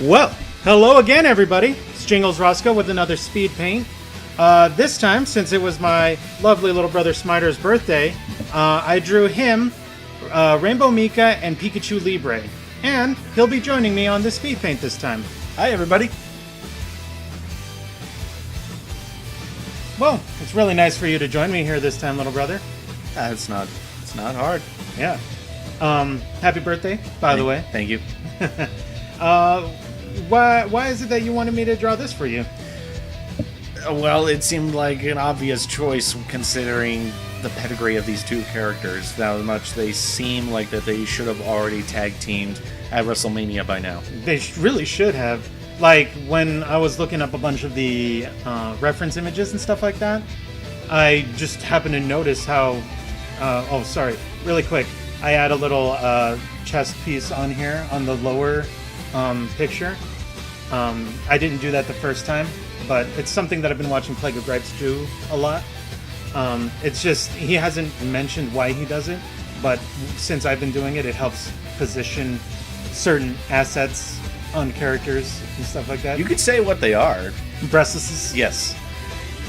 Well, hello again, everybody. It's Jingles Roscoe with another speed paint. This time, since it was my lovely little brother Smiter's birthday, I drew him, Rainbow Mika, and Pikachu Libre. And he'll be joining me on this speed paint this time. Hi, everybody. Well, it's really nice for you to join me here this time, little brother. It's not hard. Yeah. Happy birthday, by the way. Thank you. Why is it that you wanted me to draw this for you? Well, it seemed like an obvious choice considering the pedigree of these two characters. How much they seem like that they should have already tag teamed at WrestleMania by now. They really should have. Like, when I was looking up a bunch of the reference images and stuff like that, I just happened to notice how... oh, sorry. Really quick. I add a little chest piece on here on the lower picture. I didn't do that the first time, but it's something that I've been watching Plague of Gripes do a lot. It's just, he hasn't mentioned why he does it, but since I've been doing it, it helps position certain assets on characters and stuff like that. You could say what they are. Breastises? Yes.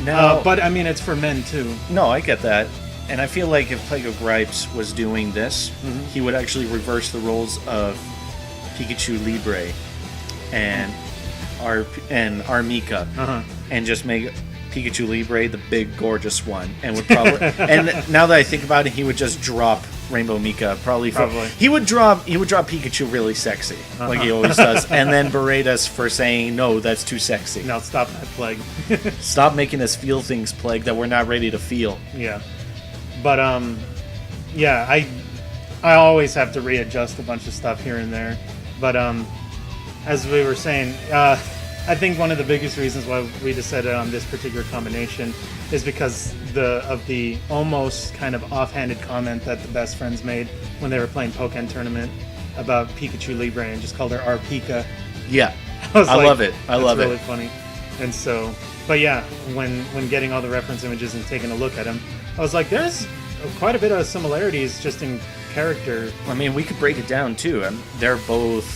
Now, but I mean, it's for men too. No, I get that. And I feel like if Plague of Gripes was doing this, he would actually reverse the roles of Pikachu Libre and our Mika, and just make Pikachu Libre the big gorgeous one, and would probably and now that I think about it, he would just drop Rainbow Mika probably. He would drop Pikachu really sexy, like he always does, and then berate us for saying no, that's too sexy. Now stop that, Plague. Stop making us feel things, Plague, that we're not ready to feel. Yeah. But yeah, I always have to readjust a bunch of stuff here and there. But as we were saying, I think one of the biggest reasons why we decided on this particular combination is because of the almost kind of offhanded comment that the best friends made when they were playing Pokken tournament about Pikachu Libre and just called her our Pika. Yeah, I love it. I love it. It's really funny. And so, but yeah, when getting all the reference images and taking a look at them, I was like, there's quite a bit of similarities just in character. I mean, we could break it down too. They're both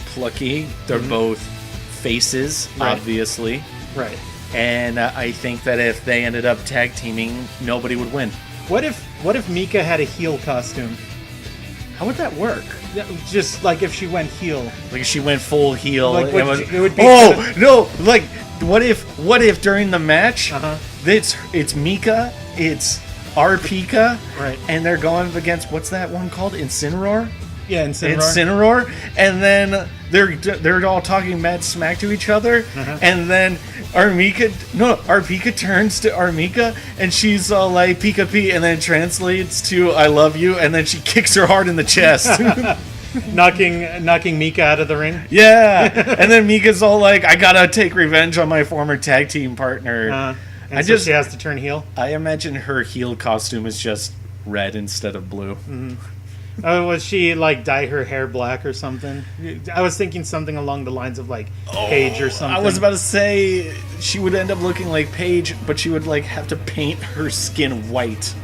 plucky. They're both faces, obviously. Right. And I think that if they ended up tag teaming, nobody would win. What if Mika had a heel costume? How would that work? Just like if she went heel. Like if she went full heel. Like it would be no! Like what if during the match, it's Mika, it's our Pika, right? And they're going against, what's that one called? Incineroar? Yeah, Incineroar. Incineroar, and then they're all talking mad smack to each other, and then our Pika turns to our Mika, and she's all like Pika P, and then translates to I love you, and then she kicks her hard in the chest. knocking Mika out of the ring. Yeah, and then Mika's all like, I gotta take revenge on my former tag team partner. And so she has to turn heel. I imagine her heel costume is just red instead of blue. Was she like dye her hair black or something? I was thinking something along the lines of like Paige or something. I was about to say she would end up looking like Paige, but she would like have to paint her skin white,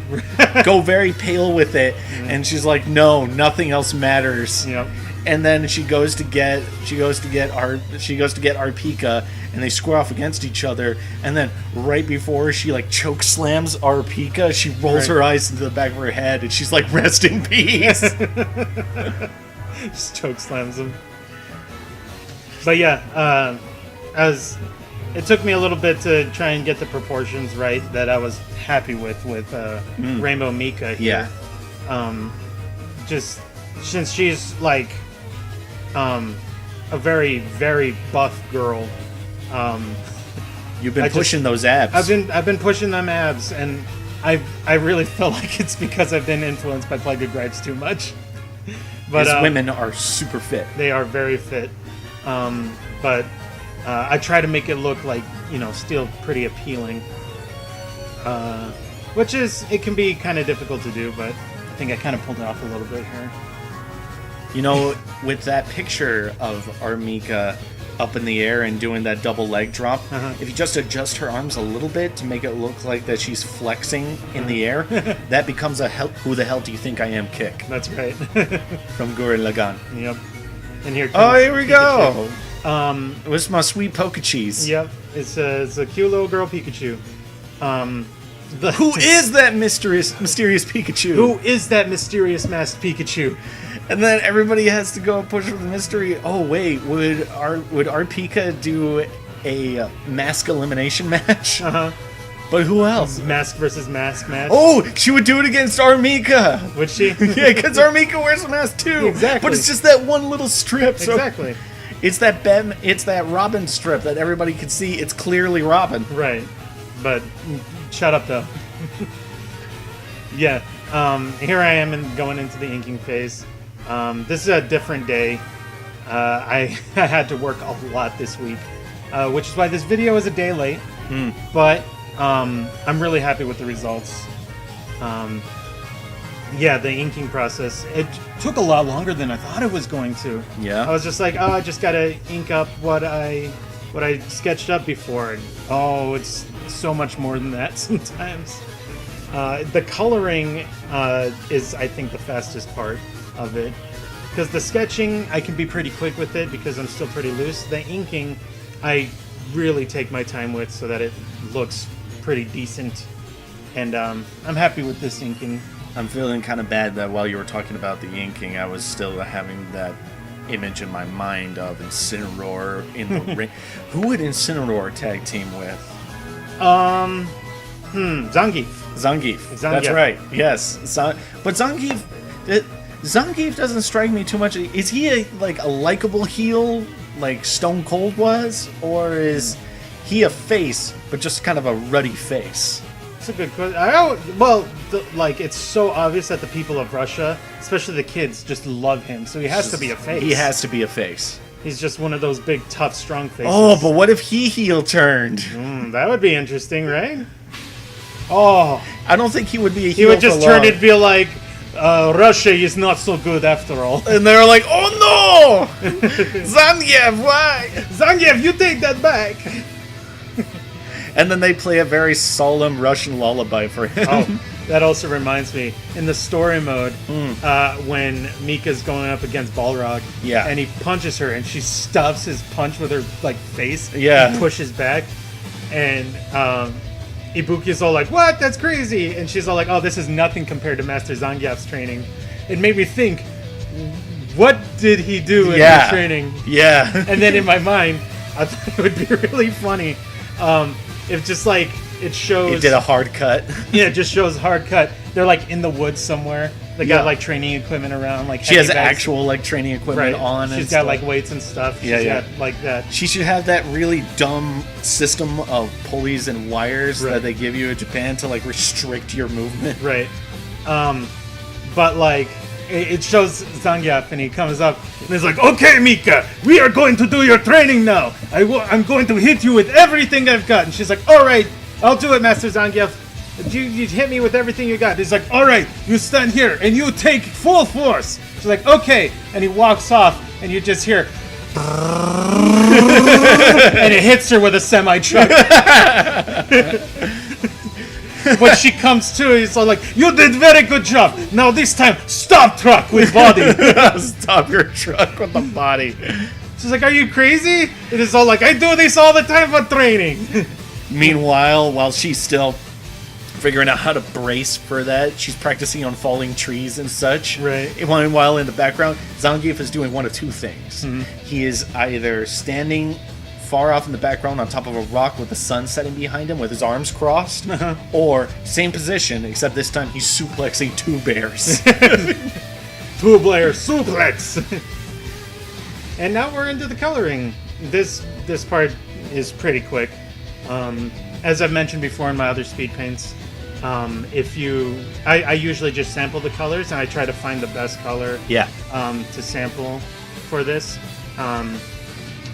go very pale with it, and she's like, no, nothing else matters. Yep. And then she goes to get our Pika, and they square off against each other. And then right before she like choke slams our Pika, she rolls her eyes into the back of her head, and she's like, "Rest in peace." Just choke slams him. But yeah, as it took me a little bit to try and get the proportions right that I was happy with Rainbow Mika here. Yeah. Just since she's like a very, very buff girl. You've been pushing those abs. I've been pushing them abs, and I really feel like it's because I've been influenced by Plague of Gripes too much. But these women are super fit. They are very fit. But I try to make it look like, still pretty appealing. Which it can be kind of difficult to do, but I think I kind of pulled it off a little bit here. With that picture of our Mika up in the air and doing that double leg drop, if you just adjust her arms a little bit to make it look like that she's flexing in the air, that becomes a who the hell do you think I am kick. That's right. From Gurren Lagann. Yep. And here we go. It was my sweet poke cheese. Yep, it's a cute little girl Pikachu. Who is that mysterious Pikachu? Who is that mysterious masked Pikachu? And then everybody has to go push for the mystery. Oh wait, would our Pika do a mask elimination match? Uh-huh. But who else? Mask versus mask match. Oh, she would do it against our Mika. Would she? Yeah, because our Mika wears a mask too. Exactly. But it's just that one little strip. So Exactly. It's that Robin strip that everybody can see. It's clearly Robin. Right. But shut up though. Yeah. Here I am going into the inking phase. This is a different day. I had to work a lot this week, which is why this video is a day late. But I'm really happy with the results. Yeah, the inking process. It took a lot longer than I thought it was going to. Yeah. I was just like, oh, I just gotta ink up what I sketched up before. And, oh, it's so much more than that sometimes. The coloring is, I think, the fastest part of it. Because the sketching, I can be pretty quick with it because I'm still pretty loose. The inking, I really take my time with so that it looks pretty decent. And I'm happy with this inking. I'm feeling kind of bad that while you were talking about the inking, I was still having that image in my mind of Incineroar in the ring. Who would Incineroar tag team with? Zangief. Zangief. That's right. Yes. But Zangief doesn't strike me too much. Is he a likable heel like Stone Cold was, or is he a face but just kind of a ruddy face? It's a good question. It's so obvious that the people of Russia, especially the kids, just love him. So he has to be a face. He has to be a face. He's just one of those big, tough, strong faces. Oh, but what if he heel turned? That would be interesting, right? Oh, I don't think he would be a heel. He would just turn it and be like, Russia is not so good after all. And they're like, oh no! Zangief, why? Zangief, you take that back. And then they play a very solemn Russian lullaby for him. Oh, that also reminds me, in the story mode, when Mika's going up against Balrog, yeah, and he punches her, and she stuffs his punch with her face, yeah, and pushes back, and Ibuki's all like, "What? That's crazy!" And she's all like, "Oh, this is nothing compared to Master Zangief's training." It made me think, what did he do in his training? Yeah. And then in my mind, I thought it would be really funny. If just it shows... It did a hard cut. Yeah, it just shows hard cut. They're in the woods somewhere. They got training equipment around. She has actual training equipment on. She's got weights and stuff. She's got that. She should have that really dumb system of pulleys and wires that they give you in Japan to restrict your movement. Right. But it shows Zangief and he comes up and he's like, "Okay, Mika, we are going to do your training now. I'm going to hit you with everything I've got." And she's like, "All right, I'll do it, Master Zangief. You hit me with everything you got." He's like, "All right, you stand here and you take full force." She's like, "Okay." And he walks off and you just hear and it hits her with a semi-truck. When she comes to, he's all like, "You did very good job. Now this time, stop truck with body." Stop your truck with the body. She's like, "Are you crazy?" It is all like, "I do this all the time for training." Meanwhile, while she's still figuring out how to brace for that, she's practicing on falling trees and such. Right. While in the background, Zangief is doing one of two things. Mm-hmm. He is either standing far off in the background on top of a rock with the sun setting behind him with his arms crossed, or same position, except this time he's suplexing two bears. Two-player suplex! And now we're into the coloring. This part is pretty quick. As I've mentioned before in my other speed paints, I usually just sample the colors and I try to find the best color to sample for this.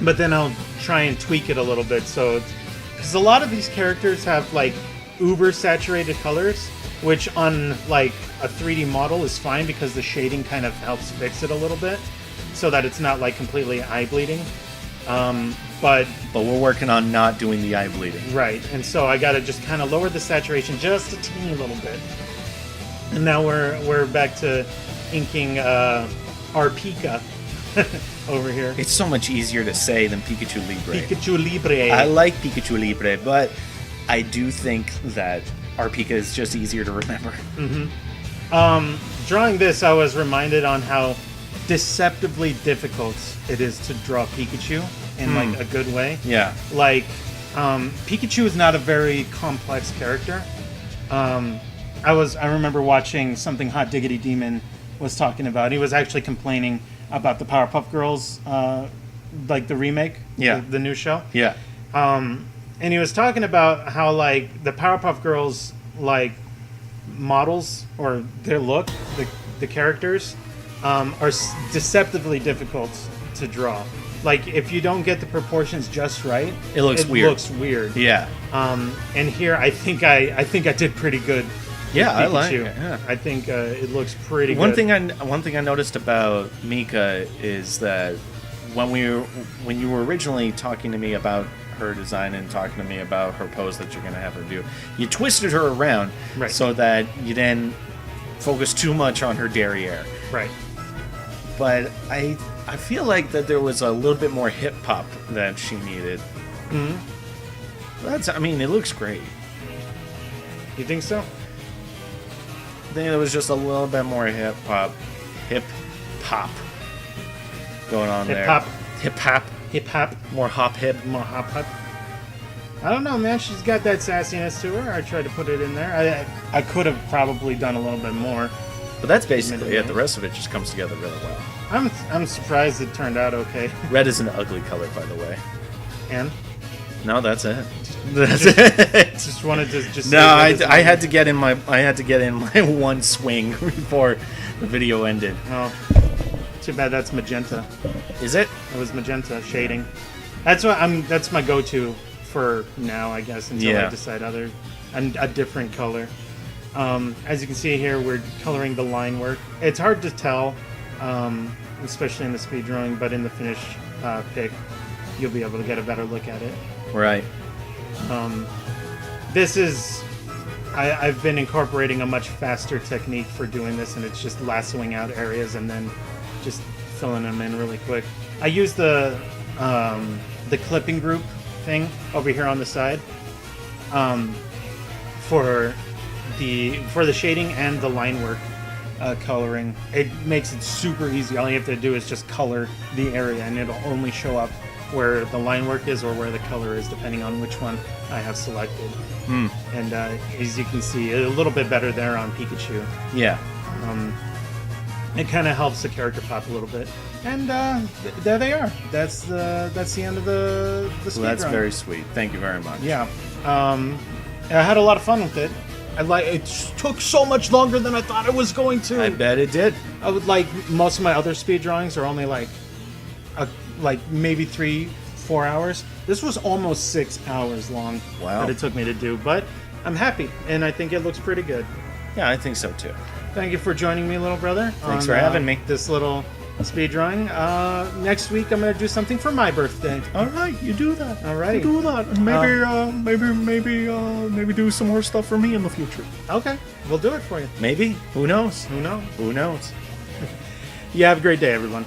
But then I'll try and tweak it a little bit. So, because a lot of these characters have uber saturated colors, which on a 3D model is fine because the shading kind of helps fix it a little bit, so that it's not completely eye bleeding. But we're working on not doing the eye bleeding. Right, and so I gotta just kind of lower the saturation just a teeny little bit. And now we're back to inking our Pika. over here. It's so much easier to say than Pikachu Libre. Pikachu Libre. I like Pikachu Libre, but I do think that our Pika is just easier to remember. Drawing this, I was reminded on how deceptively difficult it is to draw Pikachu in like a good way. Yeah. Like, Pikachu is not a very complex character. I remember watching something Hot Diggity Demon was talking about. He was actually complaining about the Powerpuff Girls, like the remake, the new show. Yeah. And he was talking about how like the Powerpuff Girls like models or their look, the characters, are deceptively difficult to draw. Like if you don't get the proportions just right, it looks weird. Yeah. And here I think I did pretty good. Yeah, Pikachu. I like it. Yeah. I think it looks pretty One good. One thing I noticed about Mika is that when you were originally talking to me about her design and talking to me about her pose that you're going to have her do, you twisted her around so that you didn't focus too much on her derriere. Right. But I feel like that there was a little bit more hip hop that she needed. I mean, it looks great. You think so? I think there was just a little bit more hip hop going on there. Hip hop. More hop hip. I don't know, man. She's got that sassiness to her. I tried to put it in there. I could have probably done a little bit more. But that's basically it. The rest of it just comes together really well. I'm surprised it turned out okay. Red is an ugly color, by the way. And no, that's it. That's it. Just wanted to just. No, I had to get in my one swing before the video ended. Oh, too bad. That's magenta. Is it? It was magenta shading. That's my go-to for now, I guess, until I decide a different color. As you can see here, we're coloring the line work. It's hard to tell, especially in the speed drawing, but in the finish pick, you'll be able to get a better look at it. Right. This is... I've been incorporating a much faster technique for doing this, and it's just lassoing out areas and then just filling them in really quick. I use the clipping group thing over here on the side for the shading and the line work coloring. It makes it super easy. All you have to do is just color the area, and it'll only show up where the line work is or where the color is, depending on which one I have selected. And as you can see, a little bit better there on Pikachu. Yeah. It kind of helps the character pop a little bit. And there they are. That's the end of the speed Well, that's run. very sweet. Thank you very much. Yeah. I had a lot of fun with it. It took so much longer than I thought it was going to. I bet it did. I would like most of my other speed drawings are only like maybe 3-4 hours. This was almost 6 hours long. Wow. That it took me to do, but I'm happy, and I think it looks pretty good. Yeah, I think so too. Thank you for joining me, little brother. Thanks for having me. This little speed drawing. Next week, I'm going to do something for my birthday. All right, you do that. All right. You do that. And maybe do some more stuff for me in the future. Okay, we'll do it for you. Maybe. Who knows? Who knows? Who knows? You have a great day, everyone.